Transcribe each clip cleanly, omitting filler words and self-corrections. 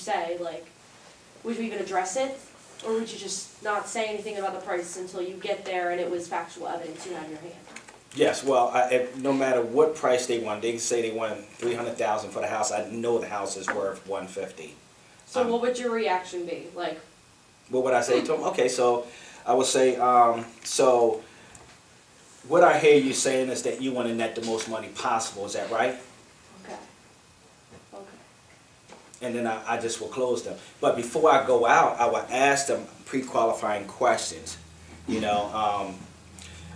say? Like, would you even address it? Or would you just not say anything about the price until you get there and it was factual evidence you had in your hand? Yes, well, no matter what price they want, they can say they want $300,000 for the house. I know the house is worth $150,000. So what would your reaction be? Like, What would I say to them? Okay, so I would say, so what I hear you saying is that you want to net the most money possible. Is that right? okay. Okay. And then I just will close them. But before I go out, I will ask them pre-qualifying questions. You know,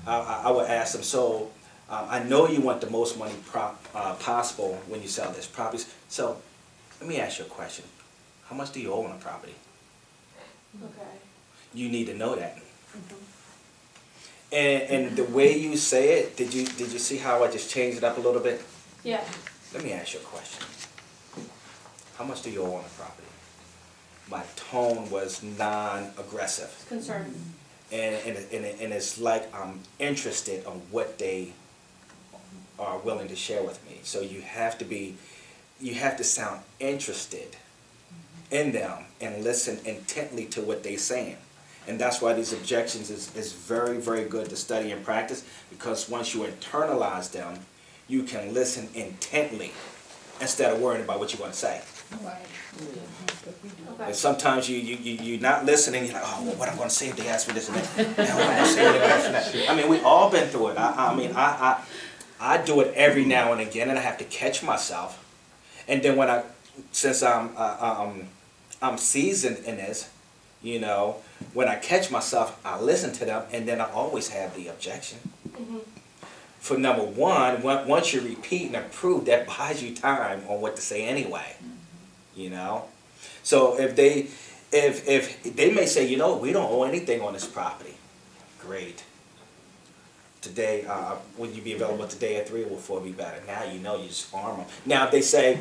I would ask them, so I know you want the most money possible when you sell this property. So let me ask you a question. How much do you owe on a property? Okay. You need to know that. And the way you say it, did you see how I just changed it up a little bit? Yeah. Let me ask you a question. How much do you owe on a property? My tone was non-aggressive. Concern. And it's like I'm interested in what they are willing to share with me. So you have to sound interested in them and listen intently to what they're saying. And that's why these objections is very, very good to study and practice, because once you internalize them, you can listen intently instead of worrying about what you want to say. Right. Okay. And sometimes you're not listening. You're like, oh, well, what I'm going to say if they ask me this and that. What I'm going to say if they ask me that. I mean, we've all been through it. I do it every now and again, and I have to catch myself. And then since I'm seasoned in this, you know, when I catch myself, I listen to them, and then I always have the objection. Mm-hmm. For number one, once you repeat and approve, that buys you time on what to say anyway. You know, so if they may say, you know, we don't owe anything on this property, great. Today, would you be available today at 3 or 4 be better? Now you know, you just farm them. Now if they say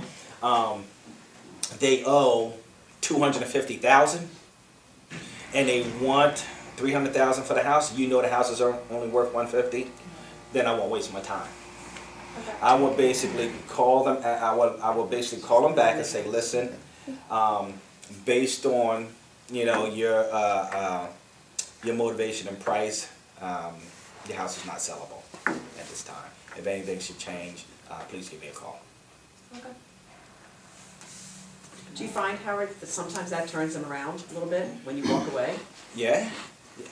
they owe $250,000 and they want $300,000 for the house, you know the house is only worth $150,000, then I won't waste my time. Okay. I will basically call them. I will basically call them back and say, listen, based on your motivation and price, your house is not sellable at this time. If anything should change, please give me a call. Okay. Do you find, Howard, that sometimes that turns them around a little bit when you walk away? Yeah,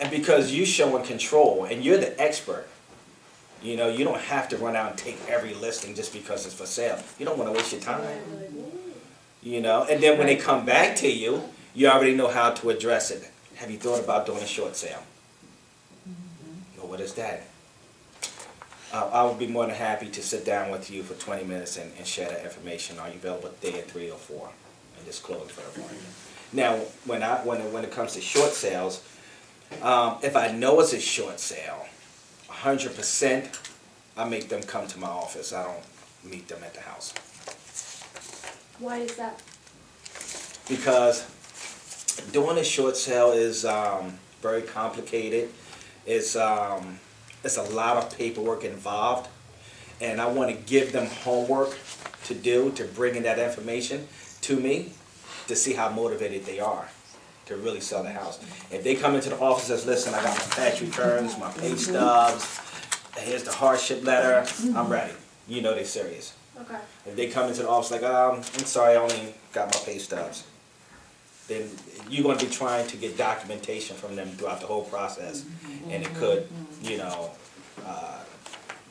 and because you showing control and you're the expert. You know, you don't have to run out and take every listing just because it's for sale. You don't want to waste your time. You know, and then when they come back to you, you already know how to address it. Have you thought about doing a short sale? Well, what is that? I would be more than happy to sit down with you for 20 minutes and share that information. Are you available today at 3 or 4? And just close for everyone. Now, when it comes to short sales, if I know it's a short sale, 100%, I make them come to my office. I don't meet them at the house. Why is that? Because doing a short sale is very complicated. It's a lot of paperwork involved, and I want to give them homework to do to bring in that information to me to see how motivated they are to really sell the house. If they come into the office and says, listen, I got my tax returns, my pay stubs, here's the hardship letter, I'm ready. You know they're serious. Okay. If they come into the office like, I'm sorry, I only got my pay stubs, then you're going to be trying to get documentation from them throughout the whole process, and it could, you know,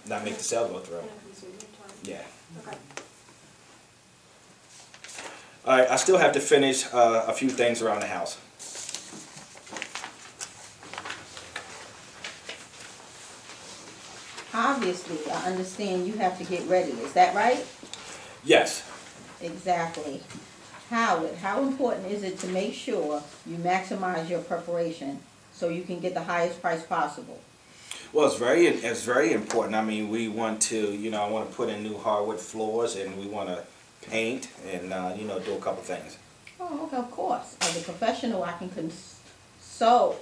not make the sale go through. Yeah. Okay. All right, I still have to finish a few things around the house. Obviously, I understand you have to get ready. Is that right? Yes. Exactly. Howard, how important is it to make sure you maximize your preparation so you can get the highest price possible? Well, it's very important. I mean, we want to, you know, I want to put in new hardwood floors, and we want to paint and, you know, do a couple things. Oh, okay, of course. As a professional, I can consult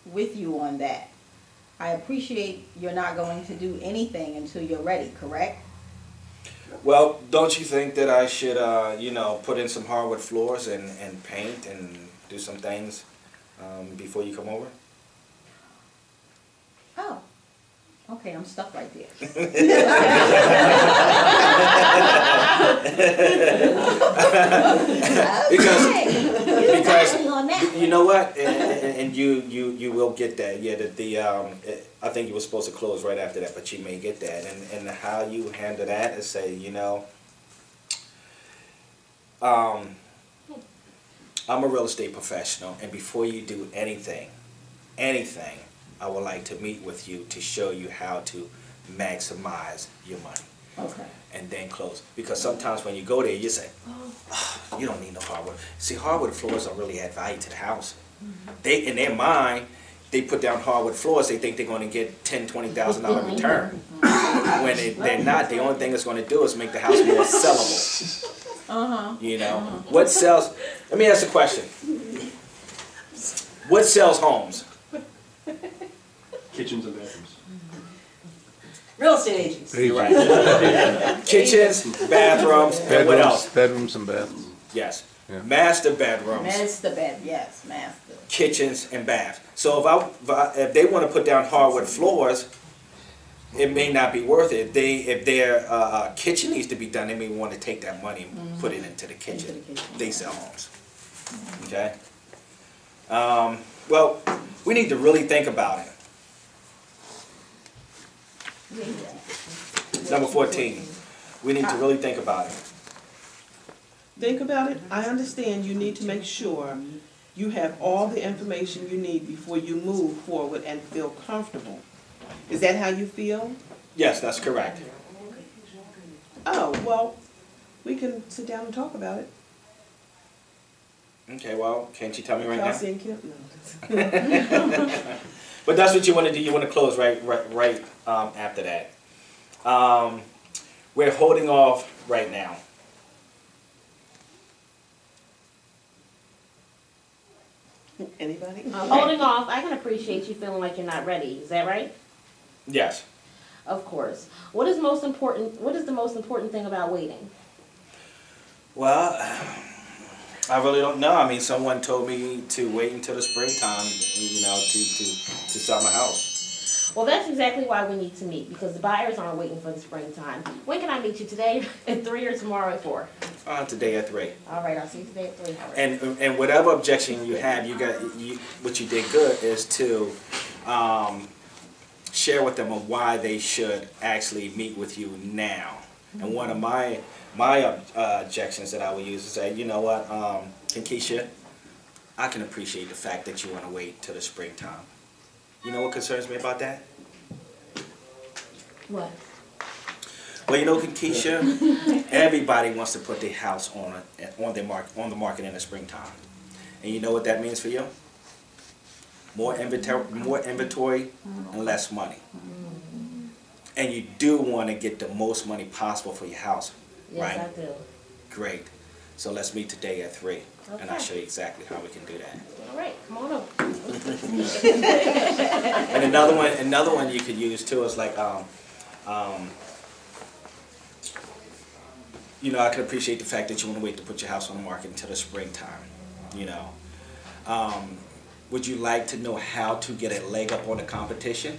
with you on that. I appreciate you're not going to do anything until you're ready, correct? Well, don't you think that I should, you know, put in some hardwood floors and paint and do some things before you come over? Oh, okay, I'm stuck right there. Because On that. you know what, and you will get that. Yeah, I think you were supposed to close right after that, but you may get that. And how you handle that is say, you know, I'm a real estate professional, and before you do anything, I would like to meet with you to show you how to maximize your money. Okay. And then close. Because sometimes when you go there, you say, oh, you don't need no hardwood. See, hardwood floors don't really add value to the house. They, in their mind, they put down hardwood floors, they think they're going to get $10,000, $20,000 return. When they're not, the only thing it's going to do is make the house more sellable. You know? What sells, let me ask a question. What sells homes? Kitchens and bathrooms. Real estate agents. Right. Kitchens, bathrooms, and what else? Bedrooms and baths. Yes. Yeah. Master bedrooms, Master bed, yes, master. kitchens, and baths. So if they want to put down hardwood floors, it may not be worth it. If their kitchen needs to be done, they may want to take that money and put it into the kitchen. Into the kitchen. They sell homes. Okay. Well, we need to really think about it. Number 14. We need to really think about it. Think about it. I understand you need to make sure you have all the information you need before you move forward and feel comfortable. Is that how you feel? Yes, that's correct. Oh, well, we can sit down and talk about it. Okay, well, can't you tell me right now? Kelsey and Kim? No. But that's what you want to do. You want to close right after that. We're holding off right now. Anybody? Holding off, I can appreciate you feeling like you're not ready. Is that right? Yes. Of course. What is the most important thing about waiting? Well, I really don't know. I mean, someone told me to wait until the springtime, you know, to sell my house. Well, that's exactly why we need to meet, because the buyers aren't waiting for the springtime. When can I meet you, today at 3 or tomorrow at 4? Today at 3. All right, I'll see you today at 3. All right. And whatever objection you have, what you did good is to share with them of why they should actually meet with you now. And one of my objections that I would use is say, you know what, Keisha, I can appreciate the fact that you want to wait till the springtime. You know what concerns me about that? What? Well, you know, Keisha, everybody wants to put their house on the market in the springtime, and you know what that means for you? More inventory, and less money. And you do want to get the most money possible for your house, Yes, right? I do. Great. So let's meet today at 3, and I'll Okay. show you exactly how we can do that. All right, come on over. And another one you could use too is like, you know, I can appreciate the fact that you want to wait to put your house on the market until the springtime. You know, would you like to know how to get a leg up on the competition?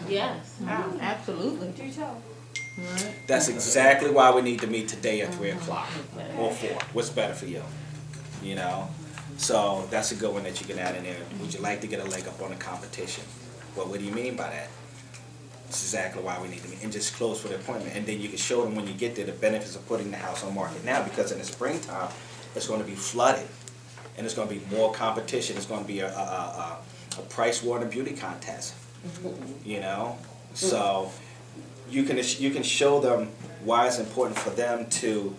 Yes. Absolutely. Do tell. That's exactly why we need to meet today at 3 o'clock or 4. What's better for you? You know, so that's a good one that you can add in there. Would you like to get a leg up on the competition? Well, what do you mean by that? That's exactly why we need to meet, and just close for the appointment. And then you can show them when you get there the benefits of putting the house on market now, because in the springtime it's going to be flooded, and it's going to be more competition. It's going to be a price war and a beauty contest. You know, so you can show them why it's important for them to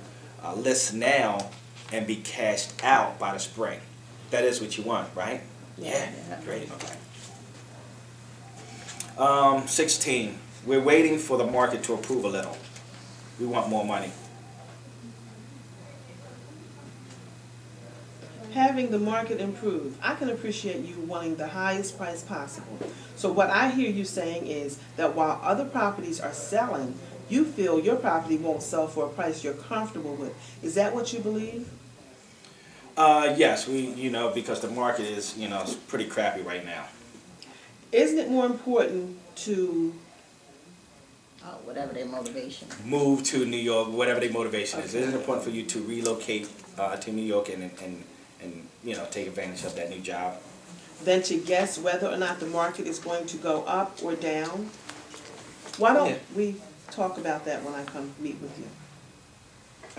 list now and be cashed out by the spring. That is what you want, right? Yeah. Great. Okay. 16. We're waiting for the market to approve a little. We want more money. Having the market improve, I can appreciate you wanting the highest price possible. So what I hear you saying is that while other properties are selling, you feel your property won't sell for a price you're comfortable with. Is that what you believe? Yes, because the market is, it's pretty crappy right now. Isn't it more important to, Whatever their motivation. Move to New York, whatever their motivation is. Isn't it important for you to relocate to New York and take advantage of that new job? than to guess whether or not the market is going to go up or down? Why Yeah. don't we talk about that when I come meet with you?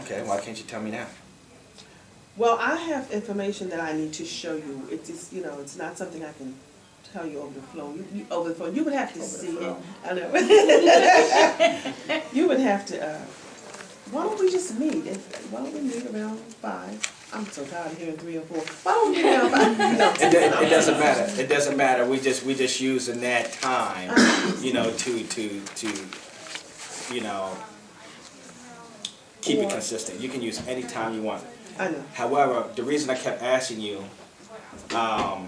Okay, why can't you tell me now? Well, I have information that I need to show you. It's just, it's not something I can tell you over the phone. Over the phone, you would have to see it. I know. You would have to. Why don't we just meet? Why don't we meet around 5? I'm so tired of hearing 3 or 4. Why don't we meet around 5? No, It doesn't matter. It doesn't matter. We just using that time, to keep it consistent. You can use any time you want. I know. However, the reason I kept asking you, I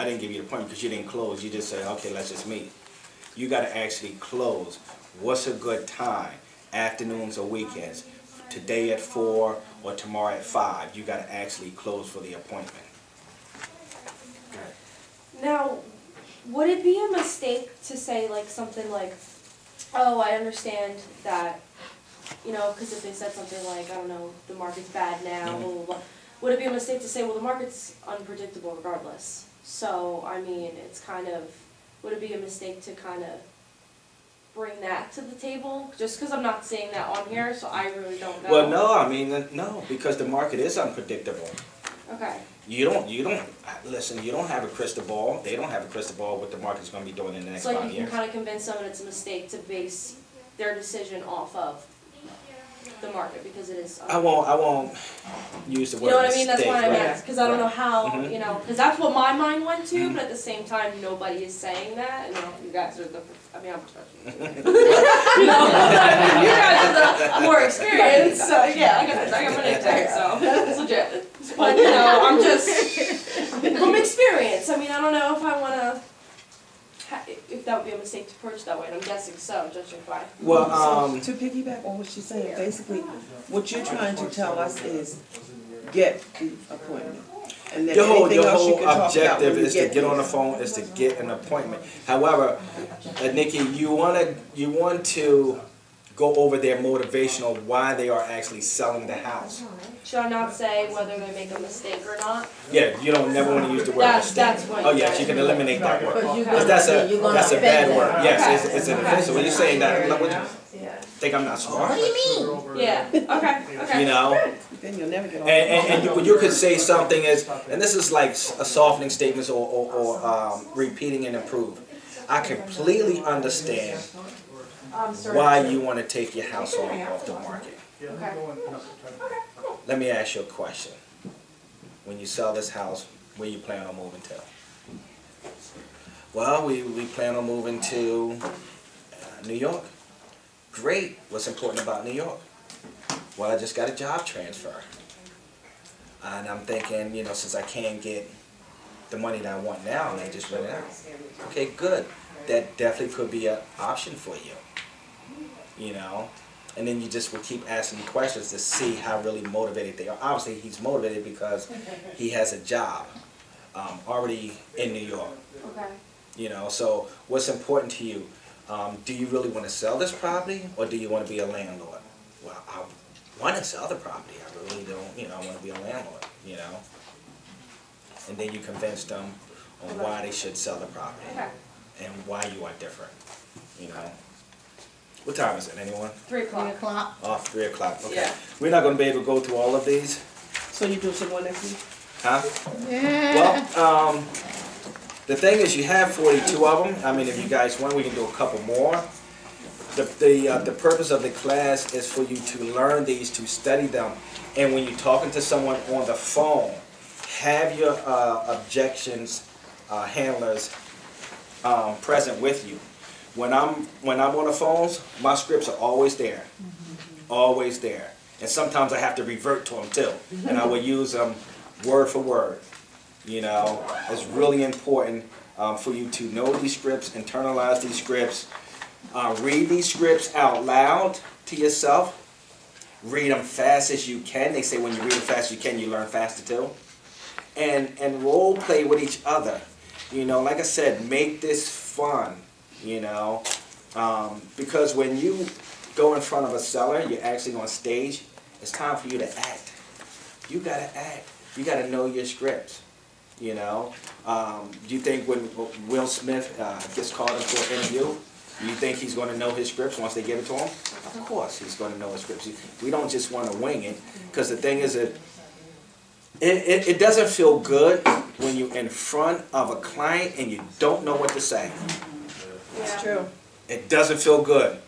didn't give you the appointment because you didn't close. You just said, okay, let's just meet. You got to actually close. What's a good time? Afternoons or weekends? Today at 4 or tomorrow at 5. You got to actually close for the appointment. Now, would it be a mistake to say like something like, oh, I understand that, because if they said something like, I don't know, the market's bad now, blah, blah, blah. Would it be a mistake to say, well, the market's unpredictable regardless? So, I mean, would it be a mistake to kind of bring that to the table? Just because I'm not seeing that on here, so I really don't know. Well, no, because the market is unpredictable. Okay. You don't listen, you don't have a crystal ball. They don't have a crystal ball what the market's going to be doing in the next So 5 you can years. kind of convince them that it's a mistake to base their decision off of the market because it is. I won't use the word You know what I mean? That's mistake, what I right. meant, because I don't know how, Mhm. because that's what my mind went to, but at the same time, nobody is saying that, and you guys are I'm professional. You guys are the more experienced, so yeah, I got my name tag, so it's legit. But, I'm just, from experience, I don't know if I wanna, if that would be a mistake to approach that way, and I'm guessing so, judging by. Well, To piggyback on what she's saying, basically, what you're trying to tell us is get the appointment. And then your anything else you whole can talk about objective when you is to get there. on the phone, is to get an appointment. However, Nikki, you want to go over their motivational why they are actually selling the house. Should I not say whether they make a mistake or not? Yeah, you don't never want to use the word That's mistake. what Oh you yes, guys you can do. eliminate that word. Because you're Okay. gonna, That's you're gonna a offend bad them. word. Yes, Okay. it's an offensive. When you saying that, what you Yeah. think I'm not smart? What do you mean? Yeah, okay. You know. Then you'll never get on. And you could say something as, and this is like a softening statements or repeating and improve. I completely understand why you want to take your house off the market. Okay. Let me ask you a question. When you sell this house, where you plan on moving to? Well, we plan on moving to New York. Great. What's important about New York? Well, I just got a job transfer. And I'm thinking, since I can't get the money that I want now, and I just rent it out. Okay, good. That definitely could be an option for you. And then you just will keep asking questions to see how really motivated they are. Obviously, he's motivated because he has a job already in New York. Okay. So what's important to you? Do you really want to sell this property, or do you want to be a landlord? Well, I want to sell the property. I really don't, I want to be a landlord, And then you convince them on why they should sell the property Okay. and why you are different, What time is it, anyone? 3 3 o'clock. o'clock. Oh, 3 o'clock, okay. Yeah. We're not going to be able to go through all of these, So you do some more next week? huh? Well, the thing is, you have 42 of them. If you guys want, we can do a couple more. The purpose of the class is for you to learn these, to study them. And when you're talking to someone on the phone, have your objections handlers present with you. When I'm on the phones, my scripts are always there. Always there. And sometimes I have to revert to them too. And I will use them word for word. It's really important for you to know these scripts, internalize these scripts, Read these scripts out loud to yourself. Read them fast as you can. They say when you read them fast as you can, you learn faster too. And role play with each other. You know, like I said, make this fun, you know. Because when you go in front of a seller, you're actually on stage, it's time for you to act. You gotta act. You gotta know your scripts, you know. Do you think when Will Smith gets called in for an interview, you think he's gonna know his scripts once they give it to him? Of course he's gonna know his scripts. We don't just wanna wing it, because the thing is that it doesn't feel good when you're in front of a client and you don't know what to say. It's true. It doesn't feel good.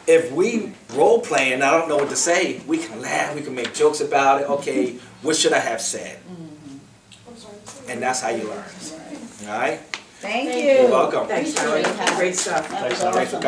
If we role play and I don't know what to say, we can laugh, we can make jokes about it. Okay, what should I have said? And that's how you learn. All right? Thank Thank you. You're welcome. Thanks, Howard. Great stuff. That was Thanks for awesome. coming.